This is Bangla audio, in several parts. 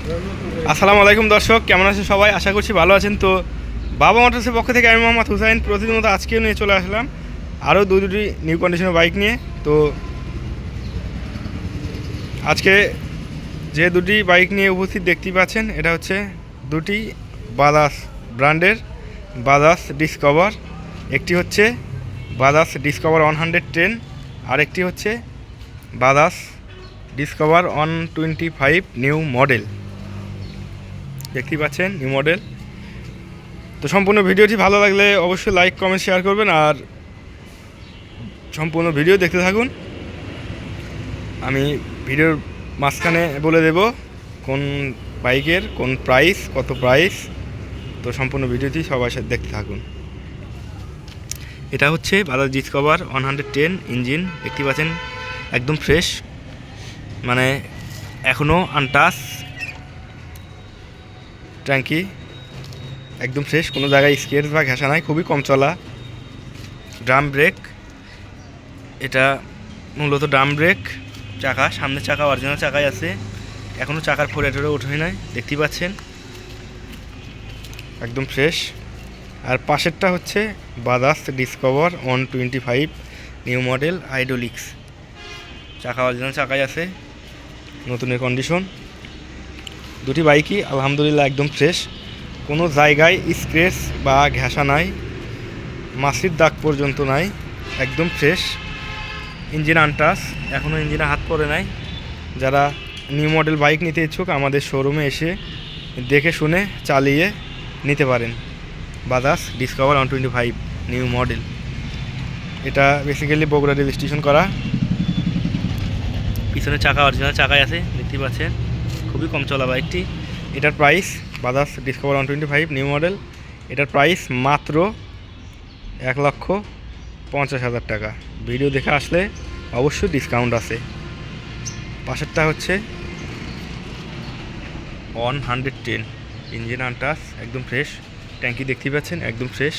আসসালামু আলাইকুম দর্শক, কেমন আছেন সবাই? আশা করছি ভালো আছেন। তো বাবা মোটরসের পক্ষ থেকে আমি মোহাম্মদ হুসাইন প্রতিদিন মতো আজকেও নিয়ে চলে আসলাম আরও দুটি নিউ কন্ডিশনের বাইক নিয়ে। তো আজকে যে দুটি বাইক নিয়ে উপস্থিত দেখতেই পাচ্ছেন, এটা হচ্ছে দুটি বাজাজ ব্র্যান্ডের বাজাজ ডিসকভার। একটি হচ্ছে বাজাজ ডিসকভার 110, আর একটি হচ্ছে বাজাজ ডিসকভার 125 নিউ মডেল। দেখতেই পাচ্ছেন নিউ মডেল। তো সম্পূর্ণ ভিডিওটি ভালো লাগলে অবশ্যই লাইক কমেন্ট শেয়ার করবেন, আর সম্পূর্ণ ভিডিও দেখতে থাকুন। আমি ভিডিওর মাঝখানে বলে দেব কোন বাইকের কোন প্রাইস, কত প্রাইস। তো সম্পূর্ণ ভিডিওটি সবাই সাথে দেখতে থাকুন। এটা হচ্ছে বাজাজ ডিসকভার 110 ইঞ্জিন। দেখতে পাচ্ছেন একদম ফ্রেশ, মানে এখনও আনটাচ ট্যাঙ্কি, একদম ফ্রেশ, কোনো জায়গায় স্কেচ বা ঘেঁষা নাই, খুবই কম চলা। ড্রাম ব্রেক, এটা মূলত ড্রাম ব্রেক। চাকা, সামনের চাকা অরিজিনাল চাকাই আছে, এখনও চাকার ফোরেটরে ওঠে নাই, দেখতেই পাচ্ছেন একদম ফ্রেশ। আর পাশেরটা হচ্ছে Bajaj discover 125 new model hydraulics. চাকা অরিজিনাল চাকাই আছে, নতুনের কন্ডিশন। দুটি বাইকই আলহামদুলিল্লাহ একদম ফ্রেশ, কোনো জায়গায় স্ক্র্যাচ বা ঘেঁষা নাই, মাছির দাগ পর্যন্ত নাই, একদম ফ্রেশ। ইঞ্জিন আনটাচ, এখনও ইঞ্জিনে হাত পড়ে নাই। যারা নিউ মডেল বাইক নিতে ইচ্ছুক আমাদের শোরুমে এসে দেখে শুনে চালিয়ে নিতে পারেন। Bajaj discover 125 new model. এটা বেসিক্যালি বগুড়া রেজিস্ট্রেশন করা। পিছনে চাকা অরিজিনাল চাকাই আছে, দেখতেই পাচ্ছেন, খুবই কম চলা বাইকটি। এটার price, Bajaj discover 125 new model, এটার প্রাইস মাত্র 1,50,000 টাকা। ভিডিও দেখে আসলে অবশ্যই ডিসকাউন্ট আছে। পাশেরটা হচ্ছে 110 ইঞ্জিন আনটাচ, একদম ফ্রেশ। ট্যাঙ্কি দেখতেই পাচ্ছেন একদম ফ্রেশ,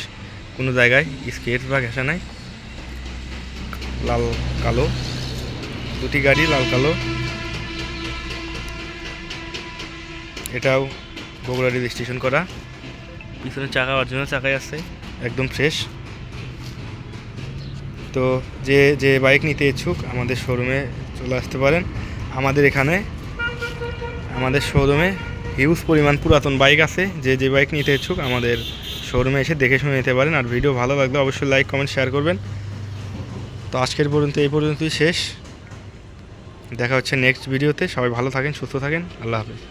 কোনো জায়গায় স্কেচ বা ঘেঁষা নাই। লাল কালো, দুটি গাড়ি লাল কালো। এটাও বগুড়া রেজিস্ট্রেশন করা। পিছনে চাকা অরিজিনাল চাকাই আছে, একদম ফ্রেশ। তো যে বাইক নিতে ইচ্ছুক আমাদের শোরুমে চলে আসতে পারেন। আমাদের এখানে আমাদের শোরুমে হিউজ পরিমাণ পুরাতন বাইক আছে। যে বাইক নিতে ইচ্ছুক আমাদের শোরুমে এসে দেখে শুনে নিতে পারেন। আর ভিডিও ভালো লাগলে অবশ্যই লাইক কমেন্ট শেয়ার করবেন। তো আজকের পর্যন্ত এই পর্যন্তই শেষ। দেখা হচ্ছে নেক্সট ভিডিওতে। সবাই ভালো থাকেন, সুস্থ থাকেন। আল্লাহ হাফেজ।